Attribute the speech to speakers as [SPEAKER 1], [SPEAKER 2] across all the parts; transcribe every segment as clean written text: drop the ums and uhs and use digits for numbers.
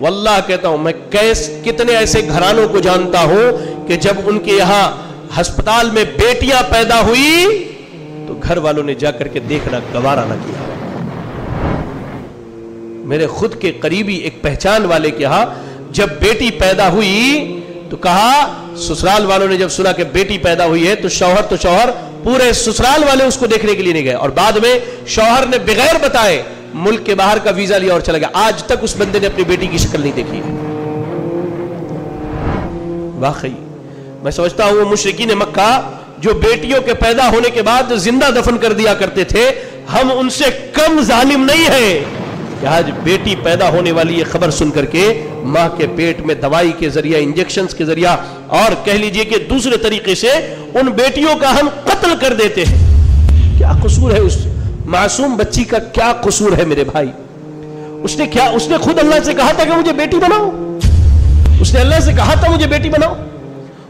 [SPEAKER 1] واللہ کہتا ہوں میں کتنے ایسے گھرانوں کو جانتا ہوں کہ جب ان کے یہاں ہسپتال میں بیٹیاں پیدا ہوئی تو گھر والوں نے جا کر کے دیکھنا گوارا نہ کیا. میرے خود کے قریبی ایک پہچان والے کے یہاں جب بیٹی پیدا ہوئی تو کہا، سسرال والوں نے جب سنا کہ بیٹی پیدا ہوئی ہے تو شوہر پورے سسرال والے اس کو دیکھنے کے لیے نہیں گئے، اور بعد میں شوہر نے بغیر بتائے ملک کے باہر کا ویزا لیا اور چلا گیا. آج تک اس بندے نے اپنی بیٹی کی شکل نہیں دیکھی. واقعی میں سمجھتا ہوں وہ مشرکین مکہ جو بیٹیوں کے پیدا ہونے کے بعد زندہ دفن کر دیا کرتے تھے، ہم ان سے کم ظالم نہیں ہیں کہ آج بیٹی پیدا ہونے والی یہ خبر سن کر کے ماں کے پیٹ میں دوائی کے ذریعہ، انجیکشنز کے ذریعہ اور کہہ لیجئے کہ دوسرے طریقے سے ان بیٹیوں کا ہم قتل کر دیتے ہیں. کیا قصور ہے اس معصوم بچی کا؟ کیا قصور ہے میرے بھائی؟ اس نے خود اللہ سے کہا تھا کہ مجھے بیٹی بناؤ. اس نے اللہ سے کہا تھا مجھے بیٹی بناؤ.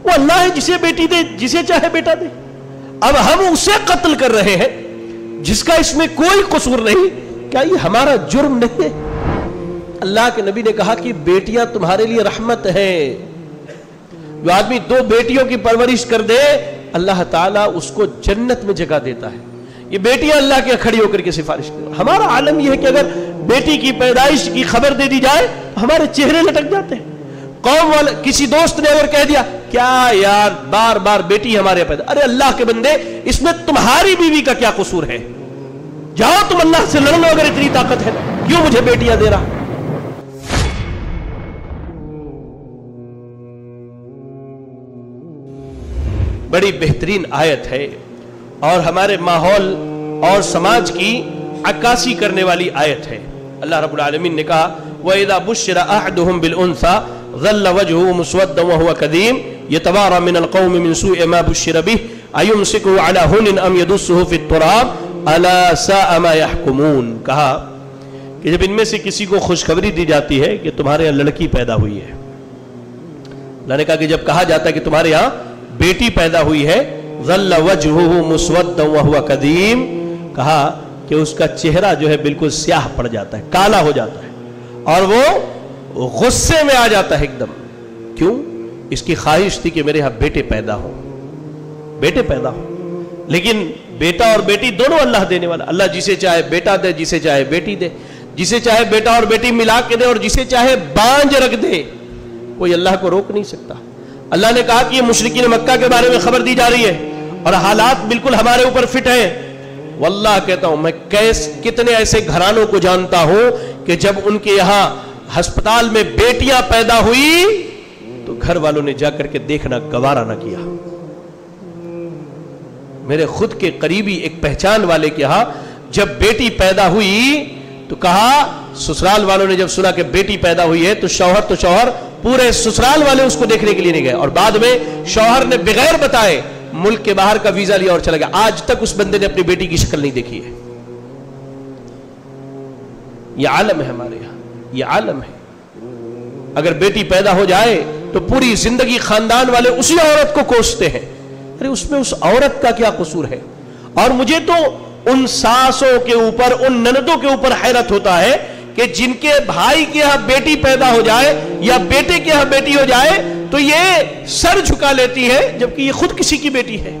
[SPEAKER 1] وہ اللہ ہے جسے بیٹی دے، جسے چاہے بیٹا دے. اب ہم اسے قتل کر رہے ہیں جس کا اس میں کوئی قصور نہیں. کیا یہ ہمارا جرم نہیں ہے؟ اللہ کے نبی نے کہا کہ بیٹیاں تمہارے لیے رحمت ہیں. جو آدمی 2 بیٹیوں کی پرورش کر دے اللہ تعالیٰ اس کو جنت میں جگہ دیتا ہے. یہ بیٹیاں اللہ کے کھڑی ہو کر کے سفارش کریں. ہمارا عالم یہ ہے کہ اگر بیٹی کی پیدائش کی خبر دے دی جائے تو ہمارے چہرے لٹک جاتے ہیں. قوم والے کسی دوست نے اور کہہ دیا کیا یار بار بار بیٹی ہمارے پیدا، ارے اللہ کے بندے اس میں تمہاری بیوی کا کیا قصور ہے؟ جاؤ تم اللہ سے لڑ لو اگر اتنی طاقت ہے. کیوں مجھے بیٹیاں دے رہا؟ بڑی بہترین آیت ہے اور ہمارے ماحول اور سماج کی عکاسی کرنے والی آیت ہے. اللہ رب العالمین نے کہا وَإِذَا بُشِّرَ أَحَدُهُمْ بِالْأُنْثَى ظَلَّ وَجْهُهُ مُسْوَدًّا وَهُوَ كَظِيمٌ يَتَوَارَى مِنَ الْقَوْمِ مِنْ سُوءِ مَا بُشِّرَ بِهِ أَيُمْسِكُهُ عَلَى هُنٍ أَمْ يَدُسُّهُ فِي التُّرَابِ أَلَا سَاءَ مَا يَحْكُمُونَ. کہا کہ جب ان میں سے کسی کو خوشخبری دی جاتی ہے کہ تمہارے یہاں لڑکی پیدا ہوئی ہے، اللہ نے کہا کہ جب کہا جاتا ہے کہ تمہارے یہاں بیٹی پیدا ہوئی ہے ظل وجهه مسودا وهو كظيم، کہا کہ اس کا چہرہ جو ہے بالکل سیاہ پڑ جاتا ہے، کالا ہو جاتا ہے اور وہ غصے میں آ جاتا ہے ایک دم. کیوں؟ اس کی خواہش تھی کہ میرے ہاں بیٹے پیدا ہوں، بیٹے پیدا ہوں. لیکن بیٹا اور بیٹی دونوں اللہ دینے والا. اللہ جسے چاہے بیٹا دے، جسے چاہے بیٹی دے، جسے چاہے بیٹا اور بیٹی ملا کے دے اور جسے چاہے بانج رکھ دے. کوئی اللہ کو روک نہیں سکتا. اللہ نے کہا کہ یہ مشرکین مکہ کے بارے میں خبر دی جا رہی ہے اور حالات بالکل ہمارے اوپر فٹ ہیں. واللہ کہتا ہوں میں کتنے ایسے گھرانوں کو جانتا ہوں کہ جب ان کے یہاں ہسپتال میں بیٹیاں پیدا ہوئی تو گھر والوں نے جا کر کے دیکھنا گوارا نہ کیا. میرے خود کے قریبی ایک پہچان والے کے یہاں جب بیٹی پیدا ہوئی تو کہا، سسرال والوں نے جب سنا کہ بیٹی پیدا ہوئی ہے تو شوہر پورے سسرال والے اس کو دیکھنے کے لیے نہیں گئے، اور بعد میں شوہر نے بغیر بتائے ملک کے باہر کا ویزا لیا اور چلا گیا. آج تک اس بندے نے اپنی بیٹی کی شکل نہیں دیکھی ہے. یہ عالم ہے ہمارے یہاں، یہ عالم ہے. اگر بیٹی پیدا ہو جائے تو پوری زندگی خاندان والے اسی عورت کو کوستے ہیں. ارے اس میں اس عورت کا کیا قصور ہے؟ اور مجھے تو ان ساسوں کے اوپر، ان نندوں کے اوپر حیرت ہوتا ہے کہ جن کے بھائی کے ہاں بیٹی پیدا ہو جائے یا بیٹے کے ہاں بیٹی ہو جائے تو یہ سر جھکا لیتی ہے جبکہ یہ خود کسی کی بیٹی ہے،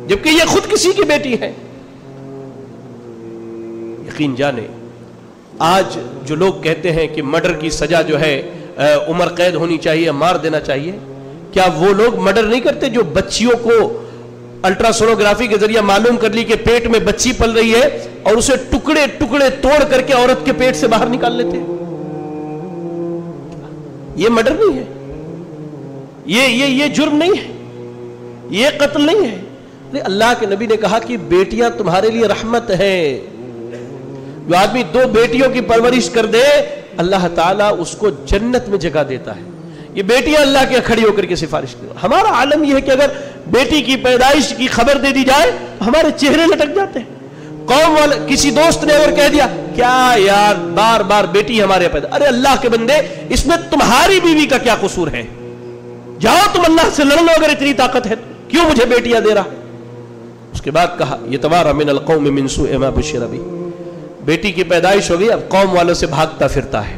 [SPEAKER 1] جبکہ یہ خود کسی کی بیٹی ہے. یقین جانے آج جو لوگ کہتے ہیں کہ مرڈر کی سزا جو ہے عمر قید ہونی چاہیے، مار دینا چاہیے، کیا وہ لوگ مرڈر نہیں کرتے جو بچیوں کو الٹرا سونوگرافی کے ذریعہ معلوم کر لی کہ پیٹ میں بچی پل رہی ہے اور اسے ٹکڑے ٹکڑے توڑ کر کے عورت کے پیٹ سے باہر نکال لیتے ہیں؟ یہ مرڈر نہیں ہے، یہ جرم نہیں ہے، یہ قتل نہیں ہے. اللہ کے نبی نے کہا کہ بیٹیاں تمہارے لیے رحمت ہیں. جو آدمی 2 بیٹیوں کی پرورش کر دے اللہ تعالیٰ اس کو جنت میں جگہ دیتا ہے. یہ بیٹیاں اللہ کے کھڑی ہو کر کے سفارش کریں. ہمارا عالم یہ ہے کہ اگر بیٹی کی پیدائش کی خبر دے دی جائے ہمارے چہرے لٹک جاتے ہیں. قوم والے کسی دوست نے اور کہہ دیا کیا یار بار بار بیٹی ہمارے پیدا، ارے اللہ کے بندے اس میں تمہاری بیوی کا کیا قصور ہے؟ جاؤ تم اللہ سے لڑ لو اگر اتنی طاقت ہے. کیوں مجھے بیٹیاں دے رہا؟ اس کے بعد کہا یتوارا من القوم من سوء ما بشر بہ. بیٹی کی پیدائش ہو گئی، اب قوم والوں سے بھاگتا پھرتا ہے.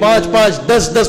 [SPEAKER 1] 5-5, 10-10,